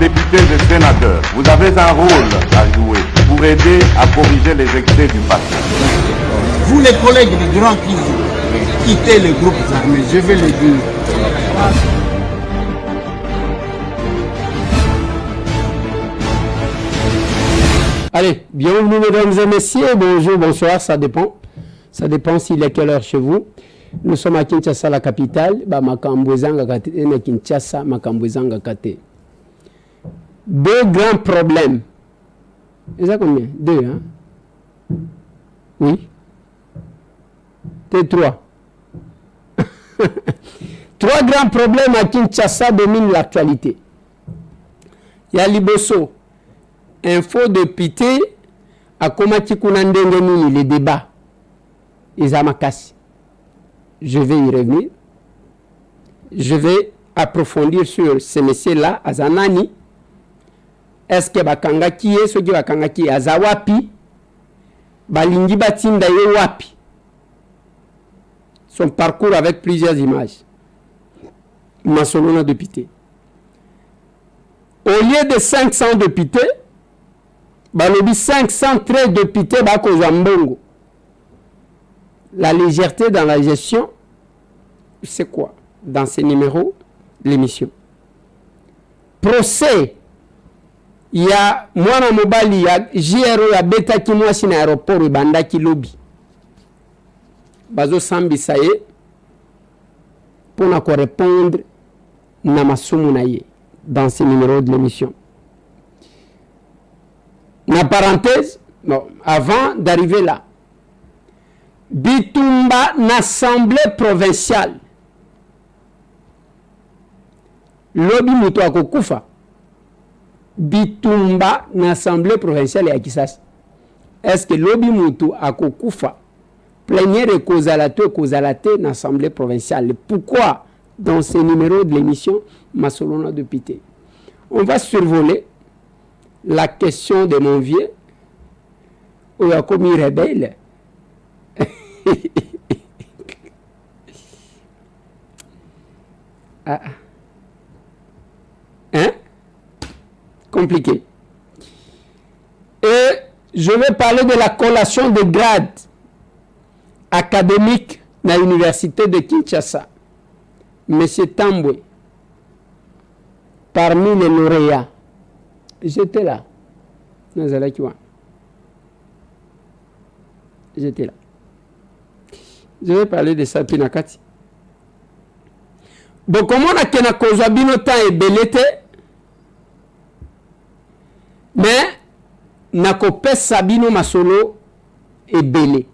députés et sénateurs, vous avez un rôle à jouer pour aider à corriger les excès du passé. Vous les collègues du Grand quittez les groupes armés, je vais le dire. Allez, bienvenue mesdames et messieurs, bonjour, bonsoir, ça dépend. Ça dépend s'il est quelle heure chez vous. Nous sommes à Kinshasa, la capitale. Kinshasa, deux grands problèmes. Et ça combien? Deux, hein? Oui. Trois. Trois grands problèmes à Kinshasa dominent l'actualité. Il y a Liboso. Info de Pité à Komati Kunandengeni, les débats. Isamakasi. Je vais y revenir. Je vais approfondir sur ces messieurs-là, Azanani. Est-ce que Bakanga qui est, ce qui Bakanga qui est, Azawapi, Balingi Batinda Wapi. Son parcours avec plusieurs images. Masolona de Pité. Au lieu de 500 députés, Balobi 513 députés Bakozambongo. La légèreté dans la gestion, c'est quoi? Dans ces numéros, l'émission. Procès. Il y a Mwana Mobali, il y a JRO, il y a Beta Kimwasi na aéroport, Banda Kilobi. Bazo Sambi Saye, pour nous répondre, Namasumunaye, dans ces numéros de l'émission. La parenthèse, bon, avant d'arriver là, Bitumba n'assemblée provinciale. Lobi Mutu Akokufa. Bitumba n'assemblée provinciale et Akisas. Est-ce que Lobi Mutu Akokufa plénière et causalate n'assemblée provinciale? Pourquoi dans ces numéros de l'émission Masolona de Pité? On va survoler la question de mon vieux où il a commis rebelle. Ah. Hein? Compliqué. Et je vais parler de la collation de grades académiques dans l'université de Kinshasa. Monsieur Tambwe, parmi les lauréats, j'étais là. J'étais là. Je vais parler de ça Pinakati. Bon, comment on a qu'un kozabino temps et belete, mais nakopes sabino masolo et belé.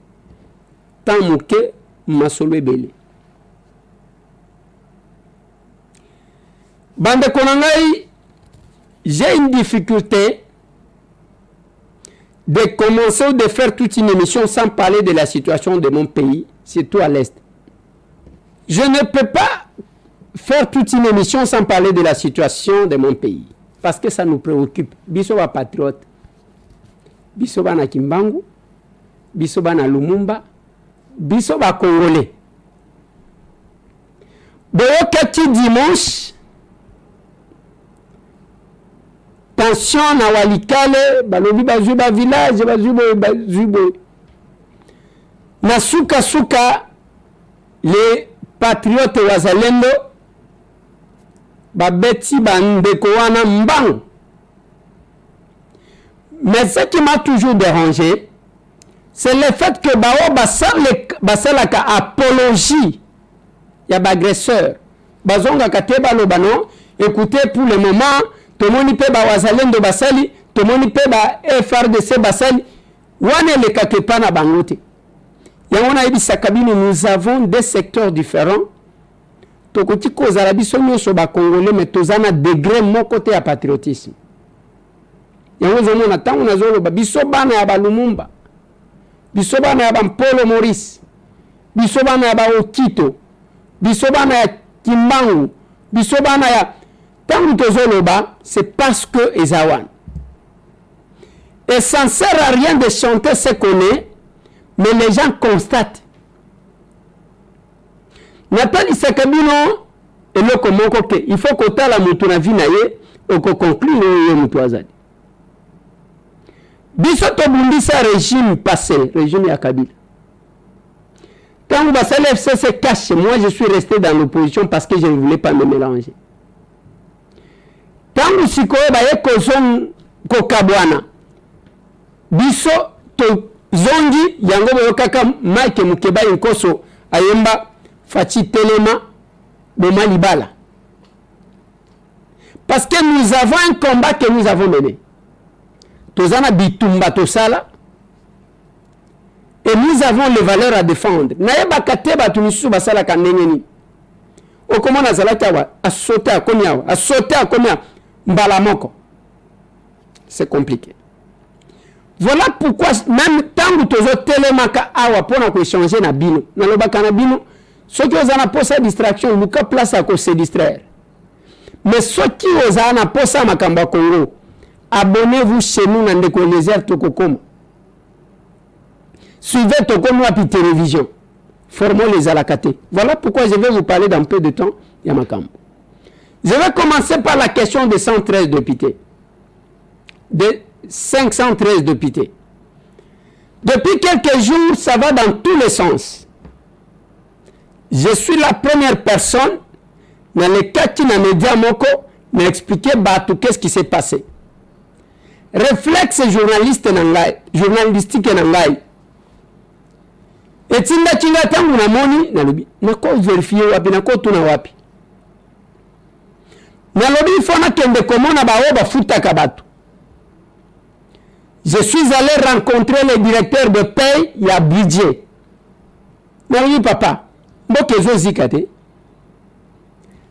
Tant mouke masolo et belé. Bande Konangai, j'ai une difficulté de commencer ou de faire toute une émission sans parler de la situation de mon pays, surtout à l'Est. Je ne peux pas faire toute une émission sans parler de la situation de mon pays, parce que ça nous préoccupe. Bisoba patriote, bisoba na Kimbangu, bisoba na Lumumba, bisoba congolais. Boyokati dimanche, tension na Walikale, balobi bazuba village, bazubo. Na suka les patriotes wazalendo babeti bandeko wana mbang. Mais ce qui m'a toujours dérangé, c'est le fait que bao basalaka apologie ya bagresseur. Bazonga kateba lobano, écoutez pour le moment, tomoni pe ba wazalendo basali, tomoni pe ba FRDC basali, wane le kakepa na bangote. Nous avons des secteurs différents. Tokoti kozala biso nyoso ba congolais mais tozana degré mon côté à patriotisme. Yango zomo na tango na zolo ba biso bana ya ba Lumumba. Biso bana ya ba Mpolo Maurice. Biso bana ya ba Okito. Biso bana ya Kimbangu. Biso bana ya tango tozolo ba, c'est parce que ezawan. Et ça ne sert à rien de chanter ce qu'on est. Mais les gens constatent. Nathalie Sakabino et le komoko ke il faut que la mutuna vinaye okoconclure oyo moto azali biso tobundisa régime passé régime ya Kabila quand basali FCC cache moi je suis resté dans l'opposition parce que je ne voulais pas me mélanger tangu sikoyo baye kozong kokabwana biso tozongi yango boyo kaka Mike Mukeba Nkoso ayemba Fachi Telema Boma Libala parce que nous avons un combat que nous avons mené tozana bitumba tosala et nous avons les valeurs à défendre nayeba kate batu misusu basala kanengeni okomona zalaka wa asauter akomia mbala moko c'est compliqué. Voilà pourquoi même tant que tozo telemaka awa pona ko échanger na bino na lobaka na bino ceux qui osana posa distraction luka place à se distraire mais ceux qui osana posa makamba Congo abonnez-vous chez nous dans Ndeko Lézère Tokokoma suivez Tokoma puis télévision formons les alakate. Voilà pourquoi je vais vous parler dans peu de temps ya makambo. Je vais commencer par la question de 113 députés de 513 députés. Depuis quelques jours, ça va dans tous les sens. Je suis la première personne dans le cas qui n'a média moko m'a expliqué qu'est-ce qui s'est passé. Réflexe journalistique nangai. Et tinga tangu na moni na lobi na ko vérifier wapi na ko tuna wapi. Na lobi fona kende komona bawo bafuta kabatu. Je suis allé rencontrer le directeur de paye ya budget. Non, papa, Mbokezo Zikate.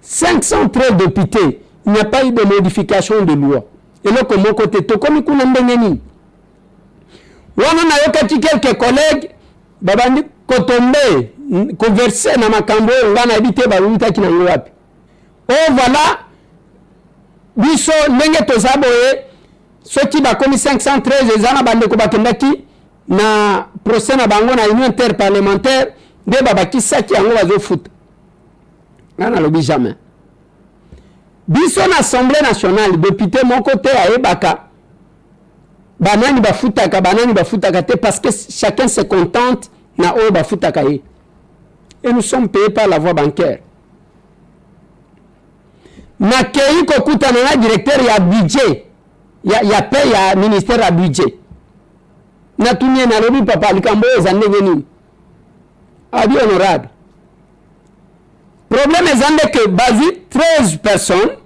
513 députés, il n'y a pas eu de modification de loi. Et là, comme mon côté, comme il y a quelques collègues, babandi kotombe, converser na makambo, on va habiter baluta ki na ngwapi. Oh voilà, biso nenge tozaboye. Ceux qui ont commis 513, les gens qui na procès na bango na union interparlementaire de babaki saki yango bazo foot. Nana lobi jamais. Biso na Assemblée nationale député mon côté ayebaka banani bafutaka te parce que chacun se contente na o bafutaka ye. Et nous sommes payés par la voie bancaire. Na kei kokuta na directeur ya budget ya paye ya ministère à budget. Na tunye na lobi papa likambo ezandenge nini. Abi honorable. Problème ezande que bazi 13 personnes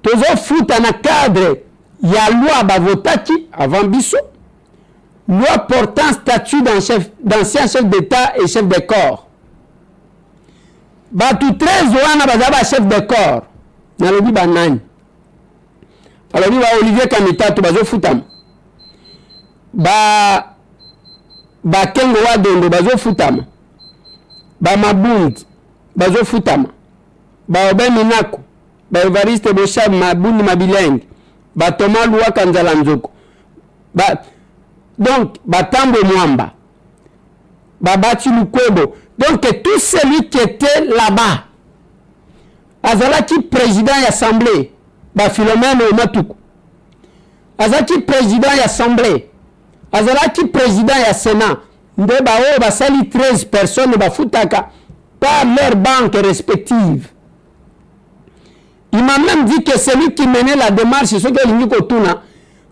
tozo futa na cadre ya loi bavotaki avant biso loi portant statut d'ancien chef d'État et chef de corps. Batu 13 wana bazaba chef de corps. Na lobi banani. Alors lui Olivier Kamitato bazo futama. Ba Kengo Wadondo bazo futama. Ba Mabundi bazo futama. Ba Oben Minako, ba Evariste Boshab Mabundi Mabileng, ba Thomas Lua Kanzala Nzoko. Donc ba Tambo Mwamba. Ba Bati Lukwebo. Donc tout celui qui était là-bas azalaki président de l'Assemblée, ba Philomène Omatuku. Azalaki président de l'Assemblée, azalaki président de Sénat. Nde ba o ba sali 13 personnes ba futaka par leurs banques respectives. Il m'a même dit que celui qui menait la démarche, c'est ce que l'Indico Tuna,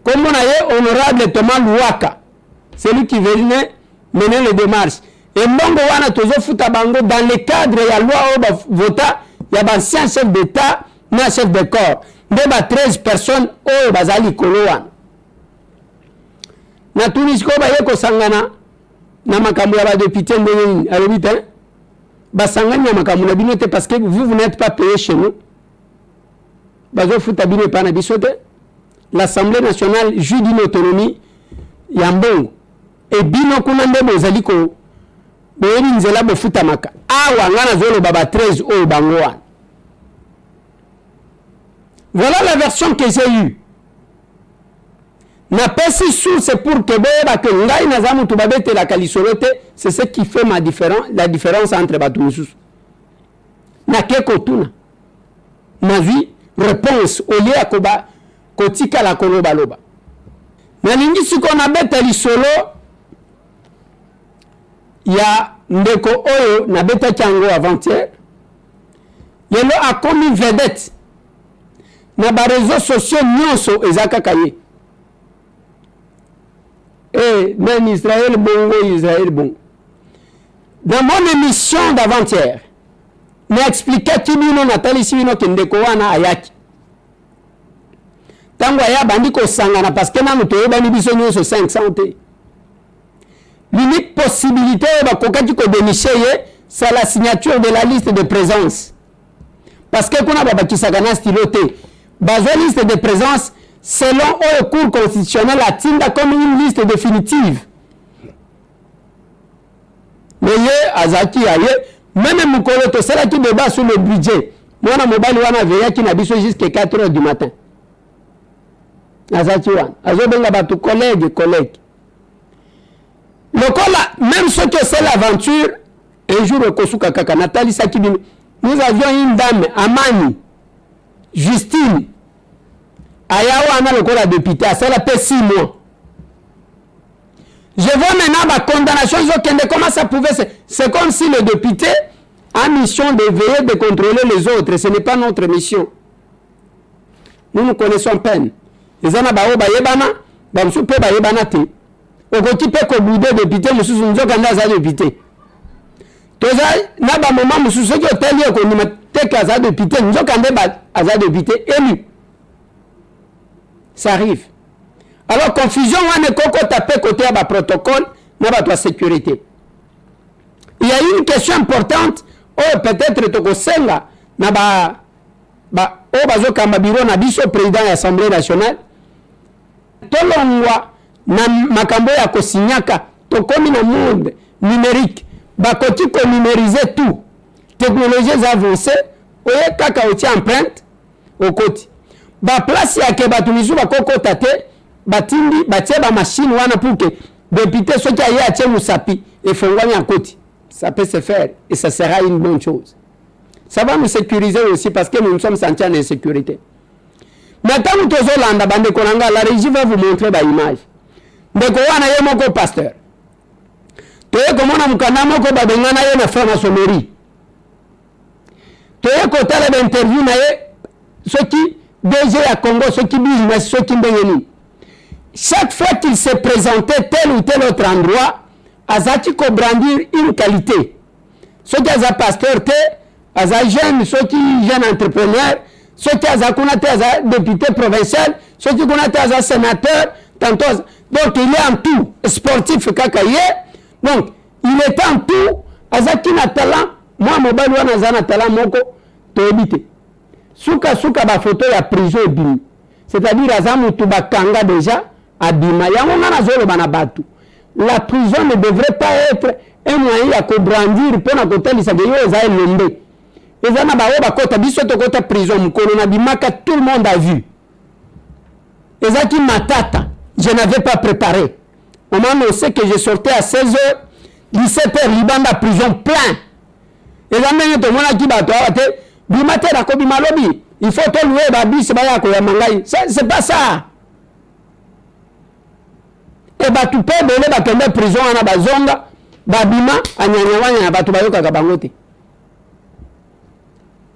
comme on a eu honorable Thomas Louaka, celui qui venait mener les démarches. Et Mbongo wana tozo futa bango dans le cadre ya loi o vota ya ancien chef d'État na chef de corps. Ndeba 13 personnes o bazali kolo wana. Na Tunisiko ba yeko sangana na makambo ya ba député ndenge alobita ba sangana na makambo na binote parce que vous n'êtes pas payé chez nous. Bazo futa bino pa na bisote. L'Assemblée nationale jouit d'une autonomie ya mbongo. Et bino kuna ndebo zaliko boyebi nzela bofuta maka awa ngana zolo baba 13 o bango wana. Voilà la version que j'ai eue. Na pesi source pour que boyeba que ngai nazamu tubabete la kalisolote, c'est ce qui fait la différence entre batu mususu. na ke kotuna nazwi réponse au lieu akoba kotika la koloba loba nalingi siko na beta lisolo ya ndeko oyo na beta chango avant-hier yelo akomi vedette na ba réseaux sociaux nyonso ezaka ye même Israël bongo. Dans mon émission d'avant-hier, m'expliquait Kibino Nathalie Sibino Kendeko wana ayaki. Tango aya bandiko sangana parce que nanu toyeba biso nyonso 500 te. L'unique possibilité bakokaki ko dénicher c'est la signature de la liste de présence. Parce que kuna babakisaka na stylo te. Bazo liste de présence selon le cours constitutionnel atinda comme une liste définitive. Mais azaki aye même mukolo to sala ki débat sur le budget. Mwana mobali wana veya ki na biso jusqu'à 4h du matin. Azaki wana azo benga batu collègue. Lokola même ce que c'est l'aventure un jour au Kosuka kaka Nathalie Sakibino nous avions une dame Amani Justine Ayawa ana lokola député, ça la paie 6 mois. Je vois maintenant la condamnation, comment ça pouvait se... C'est comme si le député a mission de veiller, de contrôler les autres. Ce n'est pas notre mission. Nous connaissons peine. Les ana bao bayebana, bamsu pe bayebana te. Okoti pe ko boudé député, mususu nzokanda za député. Toza na ba moment mususu ki hôtel ko ni te kaza député, nzokanda ba aza député élu. Ça arrive. Alors, confusion, on est coco tapé côté à protocole, n'a pas de sécurité. Il y a une question importante, peut-être que Senga, n'a pas, bazo kambabiro na biso président de l'Assemblée nationale, tolongwa na makambo ya kosinyaka, tokomi na monde numérique, bakoti ko numériser tout, technologies avancées, oye kaka oti empreinte, au côté. Ba place ya ke batumizu bakoko tate batindi batie ba machine wana pour que député soki aye atie musapi efongwami à côté ça peut se faire et ça sera une bonne chose. Ça va nous sécuriser aussi parce que nous sommes sentis en insécurité. Maintenant nous tozo landa bande konanga la régie va vous montrer ba image. Ndeko wana ye moko pasteur. Toye komona mukana moko ba bengana ye na franc-maçonnerie. Toye ko tala ba interview na ye soki DG à Congo, ceux qui business, ceux qui bénéficient. Chaque fois qu'il se présentait tel ou tel autre endroit, Azati ko brandir une qualité. Ceux qui sont pasteurs, Aza jeunes, ceux qui jeunes entrepreneurs, ceux qui sont députés provinciaux, ceux qui sont sénateurs, tantôt. Donc il est en tout sportif kakaye. Donc il est en tout. Azaki na talent, moi mobile wana zana talent moko to habiter. Suka ba photo ya prison ebimi. C'est-à-dire azamu tubakanga déjà abima. Yango ngana zolo bana batu. La prison ne devrait pas être un moyen ya ko brandir pona kotelisa de yo za elombe. Ezana ba oba kota biso to kota prison mkono na bimaka tout le monde a vu. Ezaki matata. Je n'avais pas préparé. On m'a annoncé que je sortais à 16h, 17h libanda prison plein. Ezana yeto mona ki bato awate bimate na ko bimalobi. Il faut te louer babis baya ko ya mangai. C'est pas ça. Et batu pe bele bakende prison ana bazonga babima anyanyawanya na batu bayoka kabangote.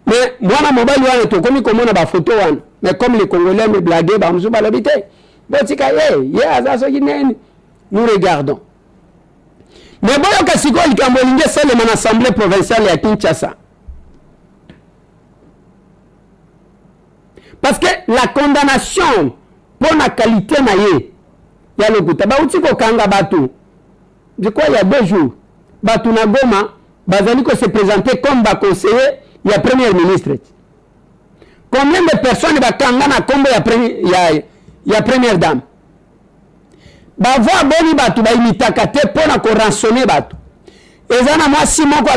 Mais mwana mobile wana to komi komona ba photo wana. Mais comme les Congolais me blaguaient ba mzuba balobite. Botika ye azaso kineni. Nous regardons. Mais boyo kasiko likambolinge sele mana assemblée provinciale ya Kinshasa. Parce que la condamnation pour la qualité na ye ya lokuta ba utiko kanga batu. Je crois il y a 2 jours. Batu na Goma bazali ko se présenter comme ba conseiller ya premier ministre. Combien de personnes ba kanga na kombo ya première dame? Ba voix boni batu ba imitaka te pona ko rançonner batu. Ezana moi Simon ko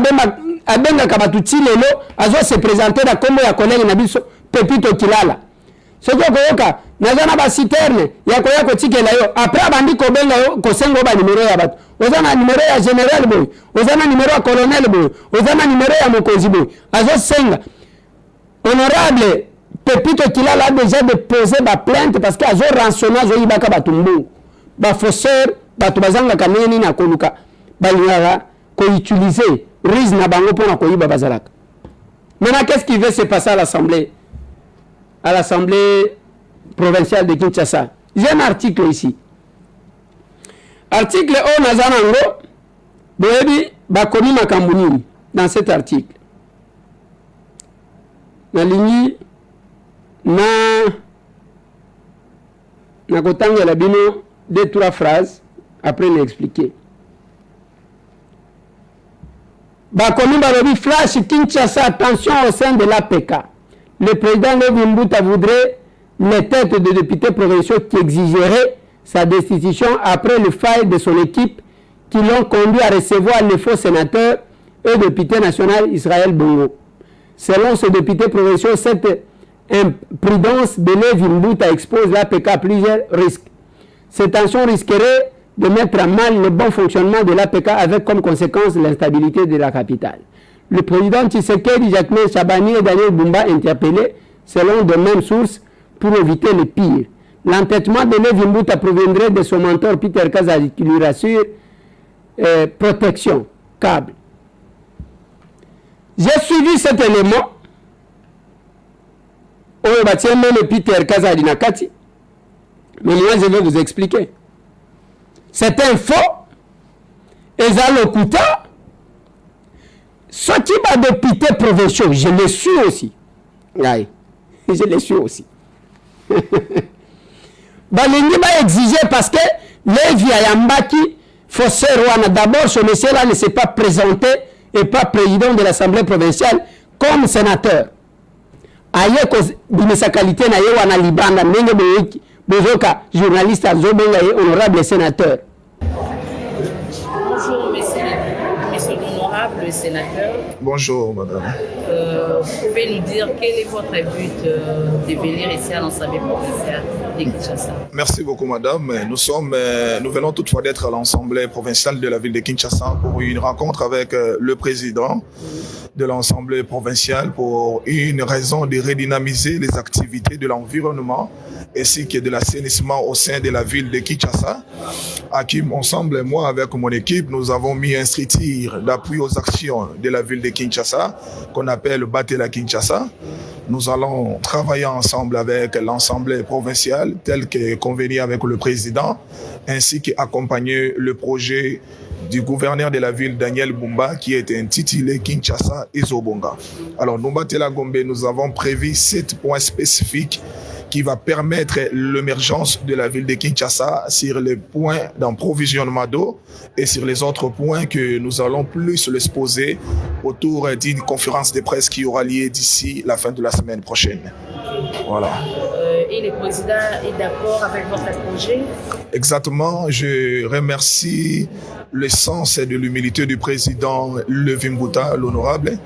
abenga ka batu tilelo azo se présenter na kombo ya collègue na biso Pepito Kilala. Ce que koyoka naza na ba citerne ya koya kotikela yo après abandi kobenga yo kosengo ba numéro ya bato oza na numéro ya général boy oza na numéro ya colonel boy oza na numéro ya mokonzi boy azo senga honorable Pepito Kilala a déjà déposé ba plainte parce que azo rançonné azo yibaka bato mbongo ba faussaire bato bazanga kaneni na koluka balingaka ko utiliser risque na bango pona ko yiba bazalaka. Maintenant qu'est-ce qui va se passer à l'Assemblée provinciale de Kinshasa? J'ai un article ici. Article O Nazanango, Boebi Bakomi Makambunini, dans cet article. Na ligne na kotanga la bino 2-3 phrases après m'expliquer. Bakomi Barobi flash Kinshasa, attention au sein de l'APK. Le président Levi Mbuta voudrait les têtes de députés provinciaux qui exigeraient sa destitution après le faille de son équipe qui l'ont conduit à recevoir les faux sénateurs et député national Israël Bongo. Selon ce député provinciaux, cette imprudence de Levi Mbuta expose l'APK à plusieurs risques. Ces tensions risqueraient de mettre à mal le bon fonctionnement de l'APK avec comme conséquence l'instabilité de la capitale. Le président Tshisekedi, Jacques Chabani et Daniel Bumba interpellés selon de mêmes sources pour éviter le pire. L'entêtement de Levi Mbuta proviendrait de son mentor Peter Kazadi qui lui rassure protection, câble. J'ai suivi cet élément. On va tirer le Peter Kazadi Nakati. Mais moi je vais vous expliquer. C'est un faux. Ezalokuta. Ce qui va député provinciaux, je le suis aussi. Oui, je le suis aussi. Balingi va exiger parce que Levi Ayambaki, faussaire Rwanda, d'abord ce monsieur-là ne s'est pas présenté et pas président de l'Assemblée provinciale comme sénateur. Aye ko sa qualité na ye wana libanda ndenge bozoka journaliste azobenga ye honorable sénateur. Bonjour monsieur l'honorable sénateur. Bonjour madame. Vous pouvez nous dire quel est votre but de venir ici à l'Assemblée provinciale de Kinshasa? Merci beaucoup madame. Nous venons toutefois d'être à l'Assemblée provinciale de la ville de Kinshasa pour une rencontre avec le président de l'Assemblée provinciale pour une raison de redynamiser les activités de l'environnement ainsi que de l'assainissement au sein de la ville de Kinshasa, à qui ensemble, moi avec mon équipe, nous avons mis un structure d'appui aux actions de la ville de Kinshasa qu'on appelle Batela Kinshasa. Nous allons travailler ensemble avec l'Assemblée provinciale tel que convenu avec le président ainsi qu'accompagner le projet du gouverneur de la ville Daniel Bumba qui est intitulé Kinshasa Ezobonga. Alors nous Batela Gombe, nous avons prévu 7 points spécifiques qui va permettre l'émergence de la ville de Kinshasa sur les points d'approvisionnement d'eau et sur les autres points que nous allons plus l'exposer autour d'une conférence de presse qui aura lieu d'ici la fin de la semaine prochaine. Voilà. Et le président est d'accord avec votre projet? Exactement. Je remercie le sens et de l'humilité du président Levi Mbuta, l'honorable,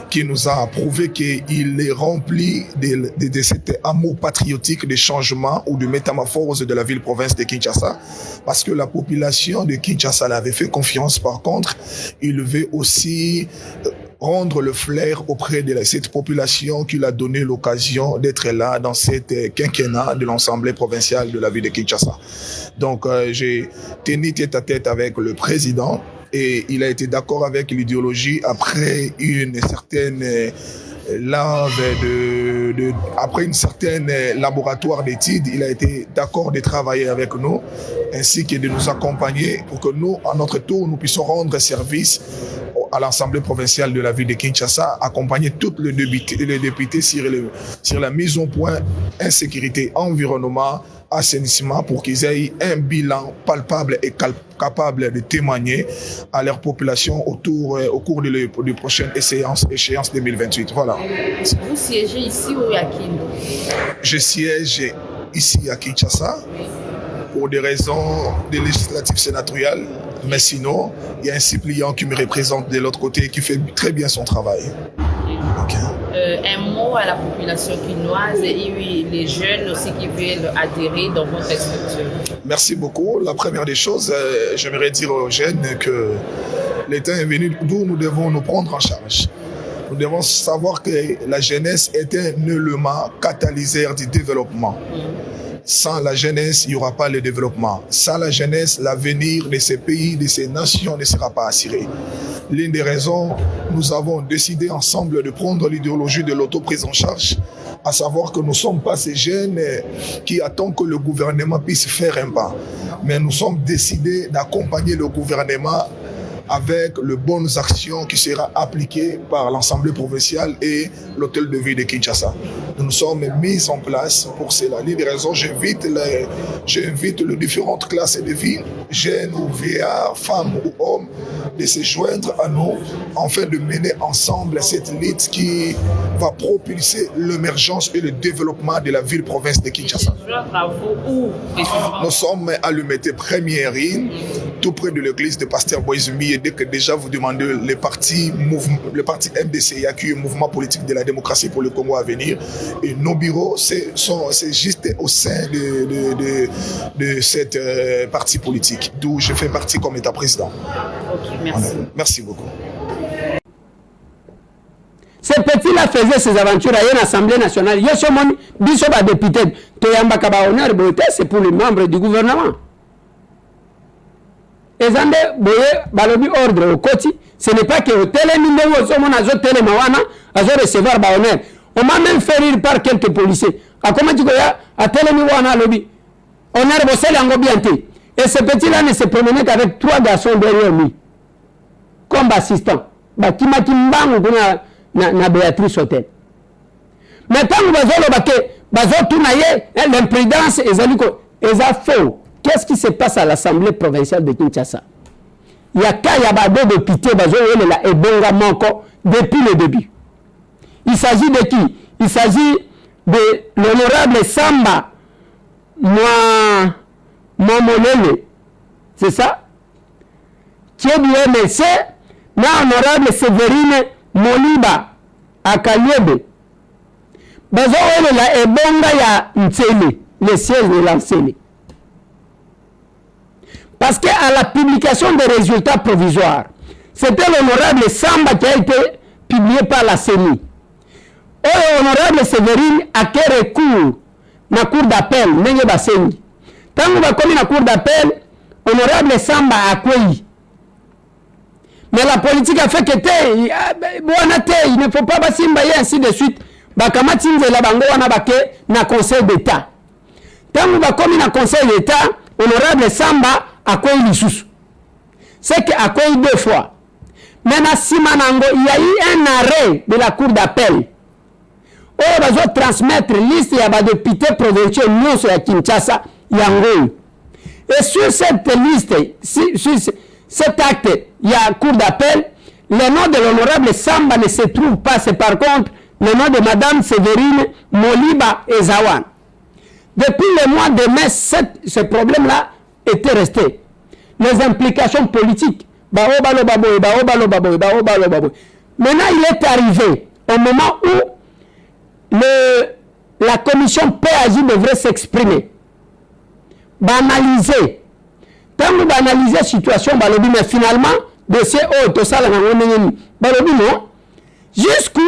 qui nous a prouvé qu'il est rempli de cet amour patriotique de changement ou de métamorphose de la ville-province de Kinshasa. Parce que la population de Kinshasa l'avait fait confiance. Par contre, il veut aussi rendre le flair auprès de cette population qui l'a donné l'occasion d'être là dans cette quinquennat de l'Assemblée provinciale de la ville de Kinshasa. Donc, j'ai tenu tête à tête avec le président et il a été d'accord avec l'idéologie après une certaine après une certaine laboratoire d'études. Il a été d'accord de travailler avec nous ainsi que de nous accompagner pour que nous, à notre tour, nous puissions rendre service à l'Assemblée provinciale de la ville de Kinshasa, accompagner tous les députés sur la mise au point insécurité, environnement, assainissement pour qu'ils aient un bilan palpable et capable de témoigner à leur population au cours de prochaine échéance 2028. Voilà. Vous siégez ici ou à Kindu? Je siège ici à Kinshasa pour des raisons de législatives sénatoriales, mais sinon, il y a un suppléant qui me représente de l'autre côté qui fait très bien son travail. Okay. Un mot à la population quinoise et les jeunes aussi qui veulent adhérer dans votre structure. Merci beaucoup. La première des choses, j'aimerais dire aux jeunes que l'État est venu d'où nous devons nous prendre en charge. Nous devons savoir que la jeunesse est un élément catalyseur du développement. Sans la jeunesse, il n'y aura pas le développement. Sans la jeunesse, l'avenir de ces pays, de ces nations ne sera pas assuré. L'une des raisons, nous avons décidé ensemble de prendre l'idéologie de l'auto-prise en charge, à savoir que nous ne sommes pas ces jeunes qui attendent que le gouvernement puisse faire un pas. Mais nous sommes décidés d'accompagner le gouvernement avec les bonnes actions qui seront appliquées par l'Assemblée provinciale et l'hôtel de ville de Kinshasa. Nous nous sommes mis en place pour cela. L'une des raisons, j'invite les différentes classes de vie, jeunes ou vieillards, femmes ou hommes, de se joindre à nous afin de mener ensemble cette lutte qui va propulser l'émergence et le développement de la ville-province de Kinshasa. Nous sommes à l'Umete Première Île, tout près de l'église de Pasteur Boizumi. Et dès que déjà vous demandez le parti MDCA, qui est le mouvement politique de la démocratie pour le Congo à venir, et nos bureaux, c'est juste au sein de cette parti politique, d'où je fais partie comme État président. Ok, merci. Merci beaucoup. Ces petits-là faisaient ces aventures à l'Assemblée nationale. Yo somon biso ba député toyamba kaba honneur bote, c'est pour les membres du gouvernement. Et zande boye balobi ordre au koti, ce n'est pas que au télé ndongo somon azo télé mawana azo recevoir ba honneur. On m'a même fait rire par quelques policiers. A comment tu goya a télé mawana lobi. Honneur bossel yango bienté. Et ce petit-là ne se promenait qu'avec 3 garçons derrière lui. Comme assistant. Ba kimaki mbangu kuna na Béatrice Hôtel. Maintenant, nous avons l'imprédence et faux. Qu'est-ce qui se passe à l'Assemblée provinciale de Kinshasa? Il y a Kayabado de Pité, et Bonga Manko depuis le début. Il s'agit de qui? Il s'agit de l'honorable Samba Momolele. C'est ça? Qui est du MLC, l'honorable Séverine Moliba Akaliebe. Bazo la ebonga ya Ntsele, le siège de l'Ansele. Parce qu'à la publication des résultats provisoires, c'était l'honorable Samba qui a été publié par la CENI. Et l'honorable Séverine a quel recours na cour d'appel, n'est-ce pas CENI. Tant que va comme la cour d'appel, honorable Samba a quoi? Mais la politique a fait que il ne faut pas passer et ainsi de suite. Bakamatinze la bango wana bake na conseil d'État. Tant que comme na conseil d'État, honorable Samba a quoi lisusu. C'est que a quoi 2 fois. Mais na simanango, il y a eu un arrêt de la cour d'appel. On va transmettre liste ya ba député provinciaux nyonso ya Kinshasa yango. Et sur cette liste, sur cet acte, il y a un cour d'appel. Le nom de l'honorable Samba ne se trouve pas. C'est par contre le nom de Madame Séverine Moliba Ezawan. Depuis le mois de mai, ce problème-là était resté. Les implications politiques. Maintenant, il est arrivé au moment où la commission PAJ devrait s'exprimer. Banaliser. Quand vous analysez la situation, mais finalement, dossier non, jusqu'où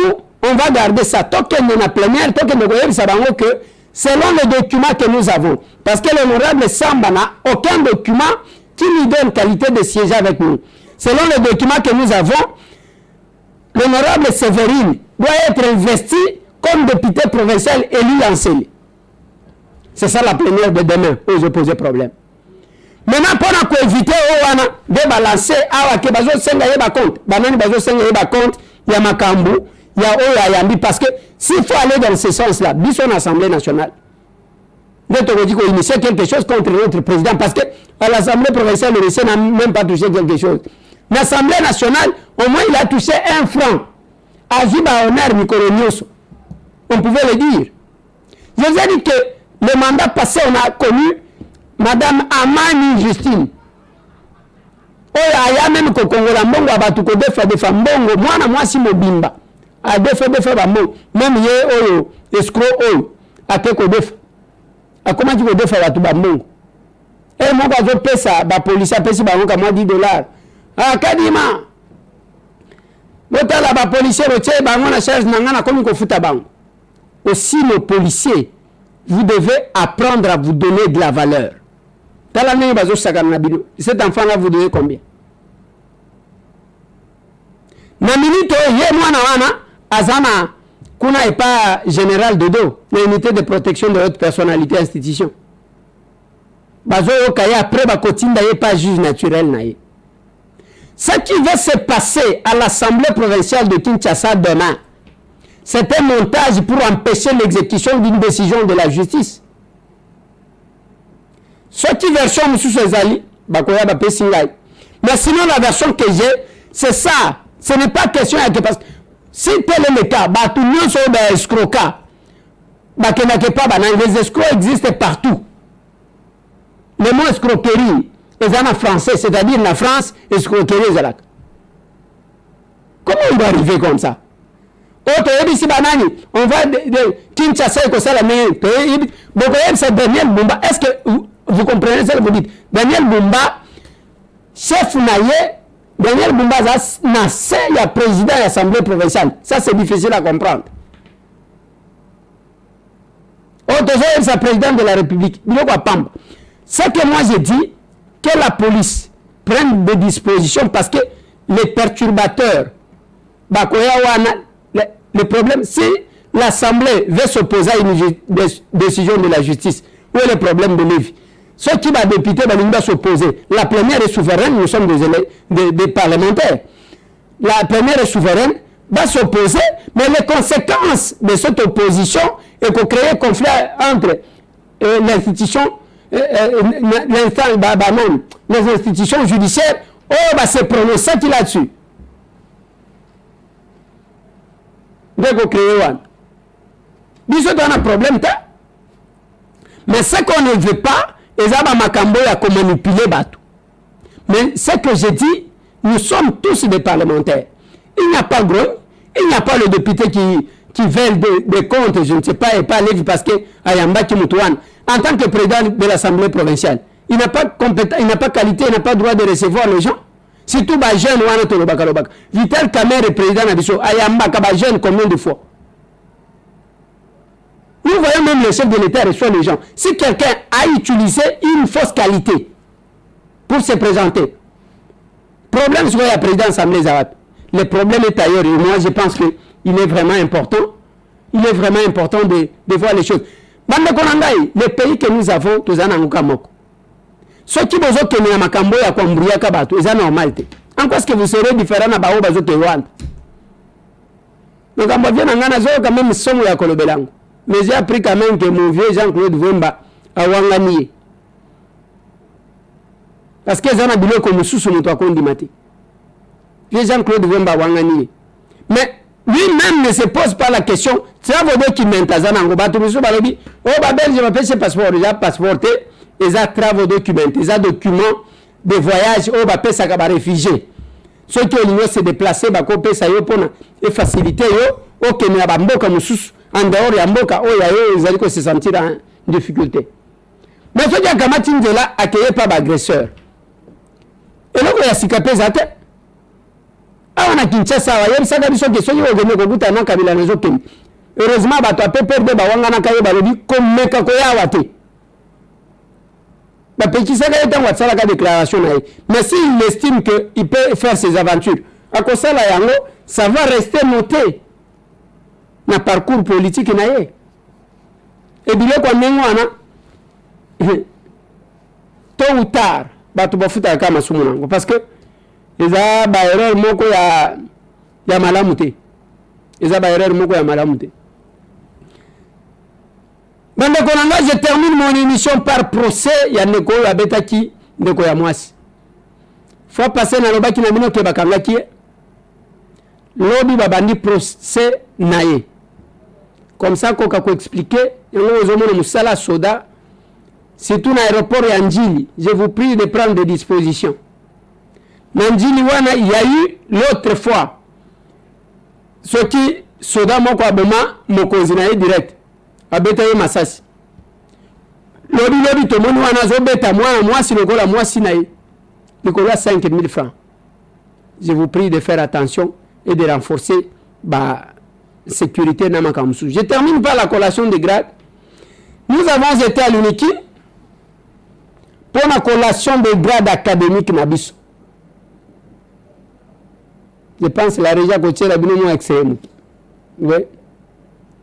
on va garder ça. Token de la plénière, token de que selon les documents que nous avons, parce que l'honorable Samba n'a aucun document qui lui donne qualité de siéger avec nous. Selon les documents que nous avons, l'honorable Séverine doit être investi comme député provincial élu en CENI. C'est ça la plénière de demain où je posais problème. Maintenant, pour éviter de balancer, il y a Makambu, il y a Oyayambi, parce que s'il faut aller dans ce sens-là, bisson Assemblée nationale, notre dit qu'on initie quelque chose contre notre président, parce que à l'Assemblée provinciale, le lycée n'a même pas touché quelque chose. L'Assemblée nationale, au moins, il a touché 1 franc. Ajiba Oner Mikolonioso. On pouvait le dire. Je vous ai dit que le mandat passé, on a connu Madame Amani Justine. Oya aya même ko kongola mbongo abatu ko defa mbongo mwana mwasi mobimba a defa bamo même ye oyo escroc oyo ateko defa akoma ki ko defa batu bamo et mon bazo pesa ba police apesi bango ka moi $10 kadima botala ba policier rotie bango na charge na ngana komi ko futa bango. Aussi nos policiers, vous devez apprendre à vous donner de la valeur. Cet enfant-là, vous donnez combien? Na minute, azana, kuna est pas général de dos, l'unité de protection de haute personnalité institution. Bazo okaya après bakotinda yé pas juge naturel na yé. Ce qui va se passer à l'Assemblée provinciale de Kinshasa demain, c'est un montage pour empêcher l'exécution d'une décision de la justice. Ce qui version Moussou Zali, Bakoya Bapé Singai. Mais sinon, la version que j'ai, c'est ça. Ce n'est pas question à que parce que si tel est le cas, tout le monde sont des escrocs. Les escrocs existent partout. Le mot escroquerie est en français, c'est-à-dire la France, escroquerie. Comment on va arriver comme ça? On va de Kinshasa et ça la meilleure. C'est Daniel Bumba. Est-ce que vous comprenez ce que vous dites? Daniel Bumba, chef naïe, Daniel Bumba, il y a président de l'Assemblée provinciale. Ça, c'est difficile à comprendre. C'est président de la République. Ce que moi j'ai dit, que la police prenne des dispositions parce que les perturbateurs, le problème, si l'Assemblée veut s'opposer à une décision de la justice, où est le problème de Lévi? Ceux qui va député va s'opposer. La première est souveraine, nous sommes des parlementaires. La première est souveraine, va s'opposer, mais les conséquences de cette opposition est qu'on crée un conflit entre l'institution, les institutions judiciaires, on va se prononcer là-dessus. Nous avons un problème, mais ce qu'on ne veut pas, c'est qu'on manipuler Batou. Mais ce que j'ai dit, nous sommes tous des parlementaires. Il n'y a pas gros, il n'y a pas le député qui veut des comptes, je ne sais pas, et pas livre parce que Ayamba Kimutouane, en tant que président de l'Assemblée provinciale, il n'a pas compétence, il n'a pas qualité, il n'a pas droit de recevoir les gens. Surtout les jeunes, Vital Kamer est président d'Abisso. Ayamba Kaba jeune combien de fois? Nous voyons même le chef de l'État reçoit les gens. Si quelqu'un a utilisé une fausse qualité pour se présenter, problème sur la présidence Assemblée Zawad. Le problème est ailleurs. Et moi, je pense qu'il est vraiment important. Il est vraiment important de voir les choses. Les pays que nous avons, tous en Angukamoko. Ceux qui vous ont tenu à Makambo et à Kwambouya Kabato, c'est normal. En quoi est-ce que vous serez différent à Bao Bazo Tewan? Donc, on va bien en quand même son ya Kolobelango. Mais j'ai appris quand même que mon vieux Jean-Claude Vemba a Wangani. Parce que Zana Bilo comme sous notre Kondimati. Vieux Jean-Claude Vemba a Wangani. Mais lui-même ne se pose pas la question. C'est un vos documents, Zana Ngobato, M. Balobi. Oh, Babel, je m'appelle ce passeport. Déjà passeporté. Ils ont travaux documents, ils ont documents de voyage, ils ont ça comme réfugiés. Ceux qui ont se déplacer, ils ont ça pour faciliter, ils ont en dehors de Mboka, ils allaient se sentir en difficulté. Mais ceux qui ont Kamatin là, accueillis par l'agresseur. Et là, il y a Sikapé Zate. Ah, on a Kinshasa, il y a ça qui sont qui ont gagné Kabila Nezokin. Heureusement, tu as perdre Bawangana Kaye Balobi comme Mekakoya. La déclaration. Mais s'il estime qu'il peut faire ses aventures, à cause de ça va rester noté dans le parcours politique. Et bien, tôt ou tard, parce que les erreurs moko ya malamute. Les erreurs moko ya malamute. Je termine mon émission par procès. Il y a Neko Abetaki, Neko Yamouassi. Il faut passer dans le bas qui n'a pas de bakangaki. Lobby babandi procès naïe. Comme ça, qu'on peut expliquer. Et nous avons Moussala Soda. C'est tout l'aéroport Yandjili. Je vous prie de prendre des dispositions. Nandjili Wana, il y a eu l'autre fois. Ce qui soda moko aboma mokonzi na ye direct abeta ye masasi lobi tomoni wana azobeta mwana mwasi lokola mwasi na ye likolo ya 5000 francs. Je vous prie de faire attention et de renforcer la sécurité na makamsu. Je termine par la collation de grade. Nous avons été à l'UNIKI pour la collation de grade académique Nabiso. Je pense que la région côtière a bien excellent. Oui.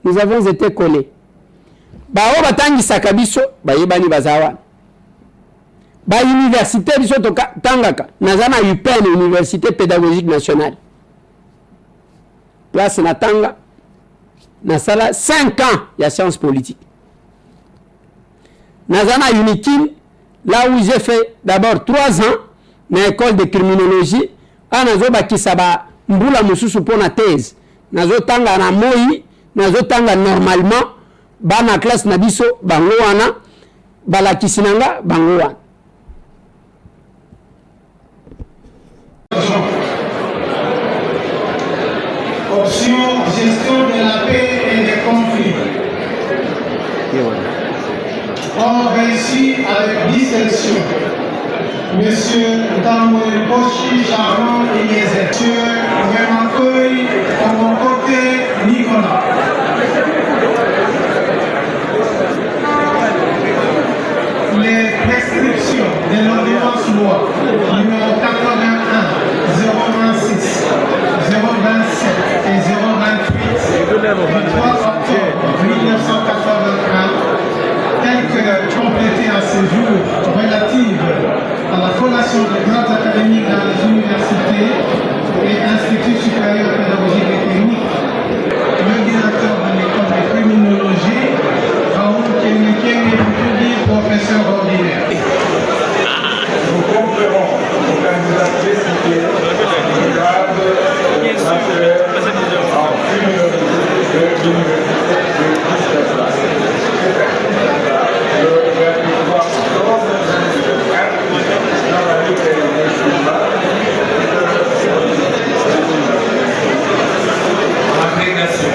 Nous avons été collés. Bao batangi sakabiso, ba yebani bazawa. Ba université biso to tangaka, nazana UPN, Université pédagogique nationale. Place Natanga, Nasala 5 ans, il y a sciences politiques. Nazana Unikin, là où j'ai fait d'abord 3 ans, dans l'école de criminologie, à Nazo Bakisaba, Mbula Mususu pour la thèse. Nazo Tanga na Moi, Nazo Tanga normalement, Bana classe Nabiso, Bangoana, Bala Kisinanga, Bangoana. Option gestion de la paix et des conflits. On réussit avec distinction. Monsieur Tamoué Boshi Sharon Eliezer. Monsieur Yamakoy Omokote Nicolas. Les prescriptions de l'ordonnance loi numéro 81 026 027 et 028 du 3 octobre 1981 telles que complétées à ce jour relatives à la collation des grades académiques dans les universités et instituts supérieurs pédagogiques et techniques. Le directeur de l'école de criminologie, Raoul Kenekene Moutoudi, professeur ordinaire. Nous conférons aux candidats précités le grade bachelor en criminologie de l'université de Kinshasa. Le 23 octobre 2024 dans la ville de Kinshasa. Agrégation.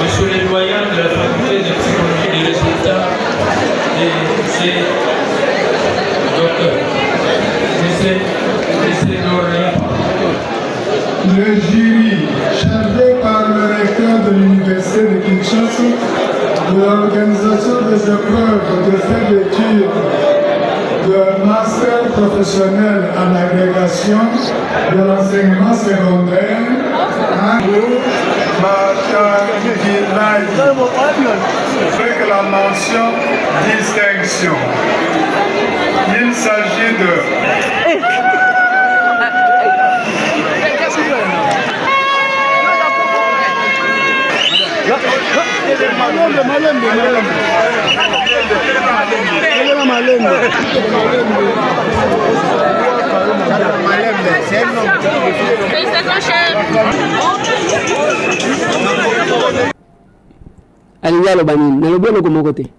Monsieur le doyen de la faculté de psychologie des résultats et c'est docteur. Le jury, chargé par le recteur de l'université de Kinshasa de l'organisation des épreuves de fin d'études de master professionnel en agrégation de l'enseignement secondaire, avec la mention distinction. Il s'agit de Aliya Lobanin, ne le bon de mon côté.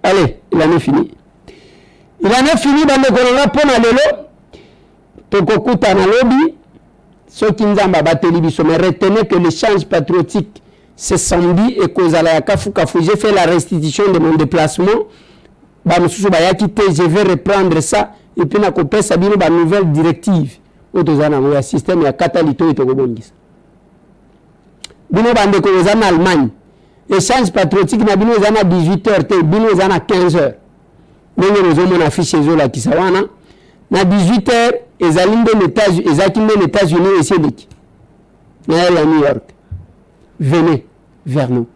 Allez, il en est fini. Il en est fini dans le Colonga pour Nalelo. Tokokuta Nalobi. Ceux qui nous ont battu, mais retenez que l'échange patriotique, c'est samedi et que j'ai fait la restitution de mon déplacement. Je vais reprendre ça et puis je vais faire une nouvelle directive. Le système est catalyto et togobondis. Bino bande ko en Allemagne. Échange patriotique na bino zana 18h te bino zana 15h. Ndenge nous avons affiché zo la kisawana na 18h ezalinde les États-Unis et Sédic. Na à New York. Venez vers nous.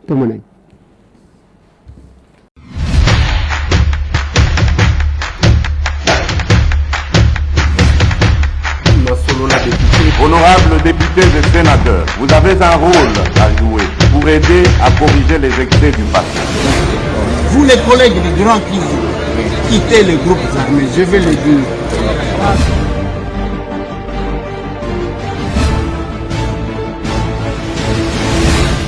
Tout le monde. Honorables députés et sénateurs, vous avez un rôle à jouer pour aider à corriger les excès du passé. Vous les collègues des grands qui quittez les groupes armés, je vais le dire.